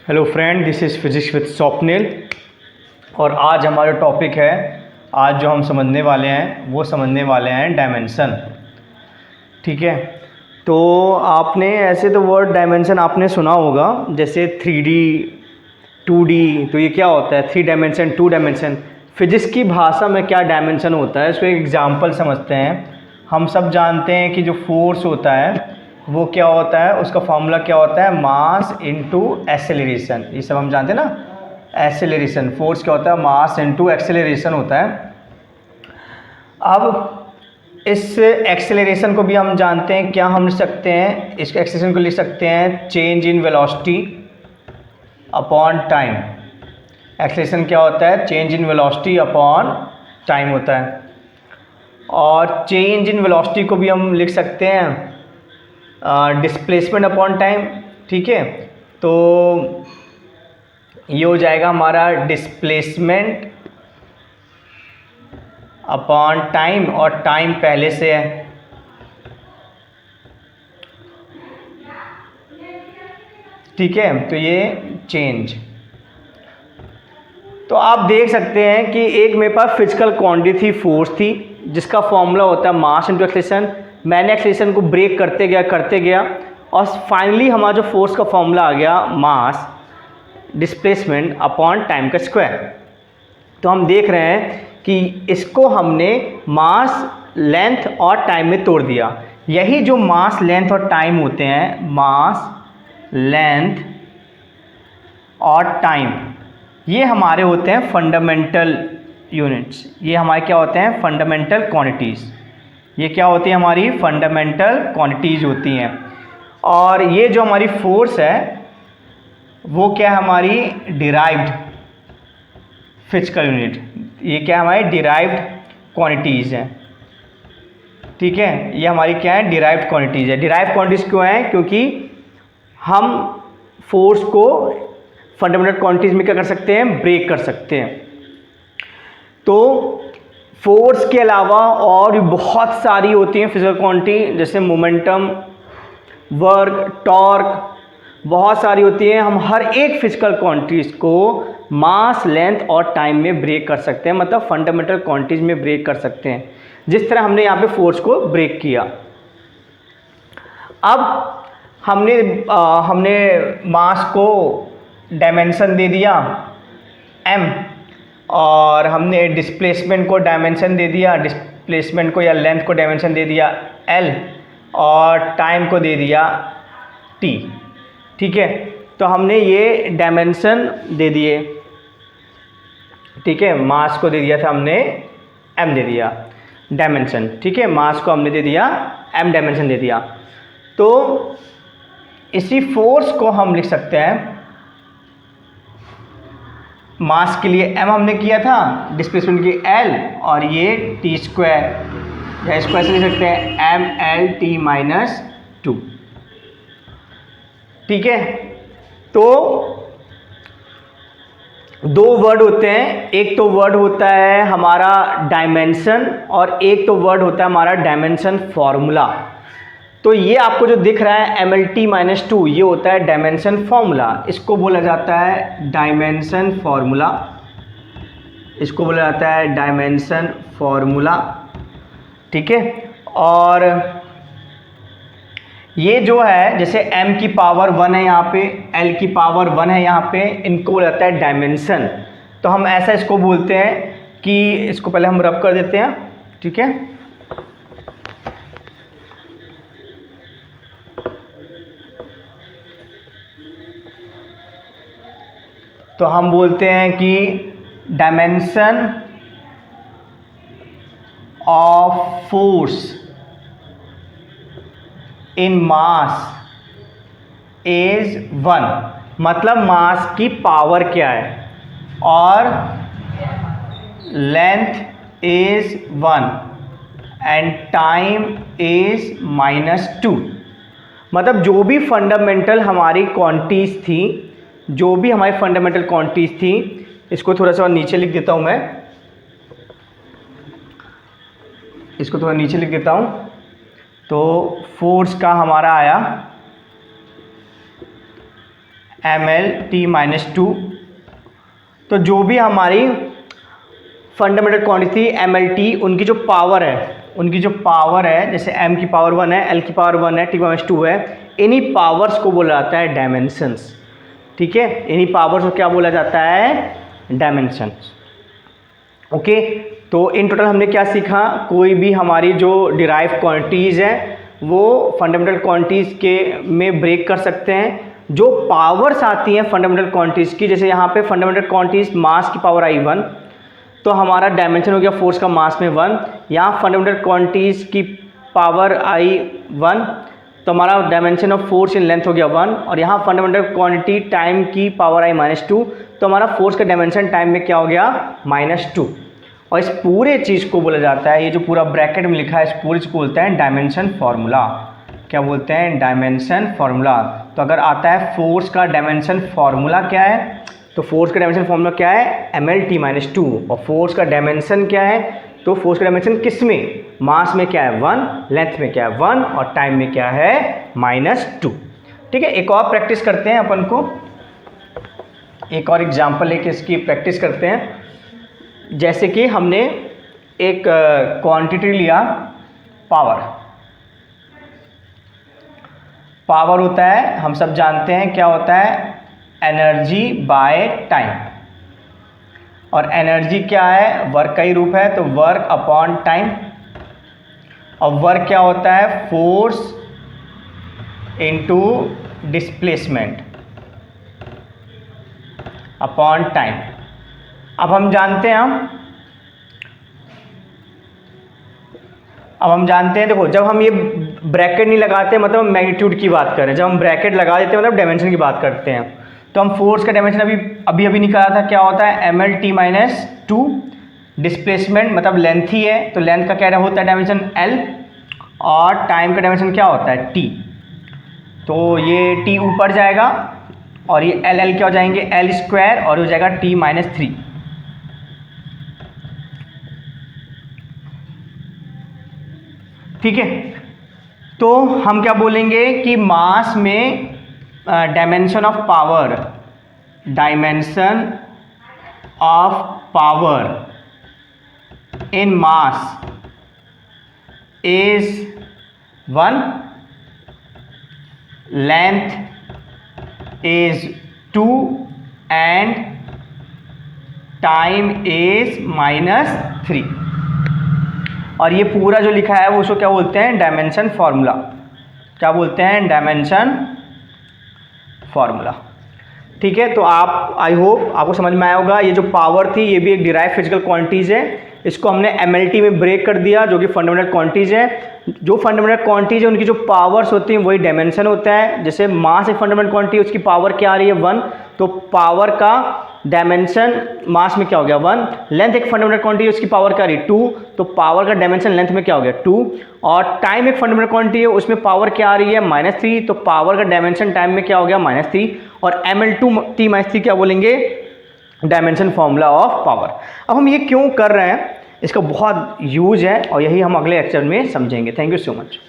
Hello friend, this is physics with Swapnil. और आज हमारा टॉपिक है, आज जो हम समझने वाले हैं वो समझने वाले हैं डायमेंशन। ठीक है, तो आपने ऐसे तो वर्ड डायमेंशन आपने सुना होगा, जैसे 3D 2D। तो ये क्या होता है 3 डायमेंशन 2 डायमेंशन? फिजिक्स की भाषा में क्या डायमेंशन होता है, इसको एक एग्जांपल समझते हैं। हम सब जानते हैं कि जो फोर्स होता है वो क्या होता है, उसका फॉर्मूला क्या होता है, मास इनटू एक्सेलरेशन। ये सब हम जानते हैं ना, एक्सेलरेशन। फोर्स क्या होता है, मास इनटू एक्सेलरेशन होता है। अब इस एक्सेलरेशन को भी हम जानते हैं, क्या हम लिख सकते हैं, इस एक्सेलरेशन को लिख सकते हैं change in velocity upon time. Acceleration क्या होता है, change in velocity upon time होता है। और चेंज इन वेलोसिटी को भी हम लिख सकते हैं डिस्प्लेसमेंट अपॉन टाइम। ठीक है, तो ये हो जाएगा हमारा डिस्प्लेसमेंट अपॉन टाइम, और टाइम पहले से है। ठीक है, तो ये चेंज। तो आप देख सकते हैं कि एक मेरे पास फिजिकल क्वांटिटी थी, फोर्स थी, जिसका फॉर्मूला होता है मास इनटू एक्सेलरेशन। मैंने एक्सेलरेशन को ब्रेक करते गया और फाइनली हमारा जो फोर्स का फॉर्मूला आ गया मास डिस्प्लेसमेंट अपॉन टाइम का स्क्वायर। तो हम देख रहे हैं कि इसको हमने मास, लेंथ और टाइम में तोड़ दिया। यही जो मास, लेंथ और टाइम होते हैं, मास, लेंथ और टाइम, ये हमारे होते हैं फंडामेंटल यूनिट्स। ये हमारे क्या होते हैं, फंडामेंटल क्वांटिटीज़। ये क्या होती है, हमारी फंडामेंटल क्वांटिटीज़ होती हैं। और ये जो हमारी फोर्स है वो क्या है, हमारी डिराइव्ड फिजिकल यूनिट। ये क्या है, हमारी डिराइव्ड क्वांटिटीज़ हैं। ठीक है, ये हमारी क्या है, डिराइव्ड क्वांटिटीज़ है। डिराइव्ड क्वांटिटीज़ क्यों है, क्योंकि हम फोर्स को फंडामेंटल क्वांटिटीज़ में क्या कर सकते हैं, ब्रेक कर सकते हैं। तो फोर्स के अलावा और भी बहुत सारी होती हैं फिजिकल क्वांटिटी, जैसे मोमेंटम, वर्क, टॉर्क, बहुत सारी होती हैं। हम हर एक फिजिकल क्वांटिटीज़ को मास, लेंथ और टाइम में ब्रेक कर सकते हैं, मतलब फंडामेंटल क्वांटिटीज़ में ब्रेक कर सकते हैं, जिस तरह हमने यहाँ पे फोर्स को ब्रेक किया। अब हमने मास को डायमेंशन दे दिया m, और हमने डिस्प्लेसमेंट को डायमेंशन दे दिया, डिस्प्लेसमेंट को या लेंथ को डायमेंशन दे दिया l, और टाइम को दे दिया t। ठीक है, तो हमने ये डायमेंशन दे दिए। ठीक है, मास को दे दिया था हमने m दे दिया डायमेंशन। ठीक है, मास को हमने दे दिया m डायमेंशन दे दिया। तो इसी फोर्स को हम लिख सकते हैं, मास के लिए m हमने किया था, डिस्प्लेसमेंट की l, और ये t स्क्वायर, या स्क्वायर से लिख सकते हैं mlt-2। ठीक है, तो दो वर्ड होते हैं, एक तो वर्ड होता है हमारा डायमेंशन और एक तो वर्ड होता है हमारा डायमेंशन फॉर्मूला। तो ये आपको जो दिख रहा है mlt-2, ये होता है डायमेंशन फॉर्मूला। इसको बोला जाता है डायमेंशन फॉर्मूला, इसको बोला जाता है डायमेंशन फॉर्मूला। ठीक है, और ये जो है, जैसे m की पावर 1 है यहाँ पे, l की पावर 1 है यहाँ पे, इनको बोला जाता है डायमेंशन। तो हम ऐसा इसको बोलते हैं कि इसको पहले हम रब कर देते हैं। ठीक है, तो हम बोलते हैं कि dimension of force in mass is 1, मतलब मास की पावर क्या है, और length is 1 and time is -2। मतलब जो भी फंडामेंटल हमारी क्वांटिटीज थी, जो भी हमारी फंडामेंटल क्वांटिटीज थी, इसको थोड़ा सा नीचे लिख देता हूं मैं, इसको थोड़ा नीचे लिख देता हूं। तो फोर्स का हमारा आया mlt-2। तो जो भी हमारी फंडामेंटल क्वांटिटी mlt, उनकी जो पावर है जैसे m की पावर 1 है, l की पावर 1 है, t-2 है, इन्हीं पावर्स को बोला जाता है डायमेंशंस। ठीक है, इन्हीं पावर्स को क्या बोला जाता है? डायमेंशंस। ओके, तो इन टोटल हमने क्या सीखा? कोई भी हमारी जो डिराइव क्वांटिटीज़ हैं वो फंडामेंटल क्वांटिटीज़ के में ब्रेक कर सकते हैं। जो पावर्स आती हैं फंडामेंटल क्वांटिटीज़ की, जैसे यहाँ पे फंडामेंटल क्वांटिटीज़ मास की पावर आई 1, तो हमारा डायमेंशन हो गया फोर्स का मास में 1। यहाँ फंडामेंटल क्वांटिटीज़ की पावर आई 1, तो हमारा dimension of force in length हो गया 1। और यहाँ फंडामेंटल क्वांटिटी टाइम की पावर आई -2, तो हमारा फोर्स का डायमेंशन टाइम में क्या हो गया? -2। और इस पूरे चीज़ को बोला जाता है, ये जो पूरा ब्रैकेट में लिखा है, इस पूरी चीज़ को बोलते हैं डायमेंशन फार्मूला। क्या बोलते हैं? Dimension formula. तो अगर आता है फोर्स का डायमेंशन फार्मूला क्या है, तो फोर्स का डायमेंशन फार्मूला क्या है? mlt-2। और फोर्स का डायमेंशन क्या है? तो फोर्स का डायमेंशन किस में? मास में क्या है? 1, लेंथ में क्या है? 1, और टाइम में क्या है? -2। ठीक है, एक और प्रैक्टिस करते हैं अपन को, एक और एग्जाम्पल लेके इसकी प्रैक्टिस करते हैं। जैसे कि हमने एक क्वांटिटी लिया, पावर होता है, हम सब जानते हैं क्या होता है? Energy by time. और एनर्जी क्या है? वर्क का ही रूप है, तो वर्क अपॉन टाइम। और वर्क क्या होता है? Force into displacement upon time. अब हम जानते हैं, देखो, जब हम ये ब्रैकेट नहीं लगाते मतलब हम मैग्नीट्यूड की बात करें, जब हम ब्रैकेट लगा देते हैं मतलब डायमेंशन की बात करते हैं। तो हम फोर्स का डायमेंशन अभी निकाला था, क्या होता है? mlt-2। डिस्प्लेसमेंट मतलब लेंथ ही है, तो लेंथ का क्या होता है? Dimension l। और टाइम का डायमेंशन क्या होता है? t। तो ये t ऊपर जाएगा और ये l क्या हो जाएंगे? l², और हो जाएगा t-3। ठीक है, तो हम क्या बोलेंगे कि मास में dimension of power in mass is 1, length is 2 and time is -3। और ये पूरा जो लिखा है वो उसको क्या बोलते हैं? Dimension formula. क्या बोलते हैं? Dimension formula. ठीक है, तो आप, आई होप आपको समझ में आया होगा। ये जो पावर थी ये भी एक डिराइव फिजिकल क्वांटिटीज़ है, इसको हमने mlt में ब्रेक कर दिया, जो कि फंडामेंटल क्वांटिटीज़ है। जो फंडामेंटल क्वांटिटीज़ है उनकी जो पावर्स होती हैं वही डायमेंशन होता है। जैसे मास एक फंडामेंटल क्वांटिटी, उसकी पावर क्या आ रही है? 1, तो पावर का डायमेंशन मास में क्या हो गया? 1। लेंथ एक फंडामेंटल क्वांटिटी है, उसकी पावर क्या आ रही है? 2, तो पावर का डायमेंशन लेंथ में क्या हो गया? 2। और टाइम एक फंडामेंटल क्वांटिटी है, उसमें पावर क्या आ रही है? -3, तो पावर का डायमेंशन टाइम में क्या हो गया? -3। और ml2t-3 क्या बोलेंगे? Dimension formula of power. अब हम ये क्यों कर रहे हैं, इसका बहुत यूज है और यही हम अगले लेक्चर में समझेंगे। Thank you so much.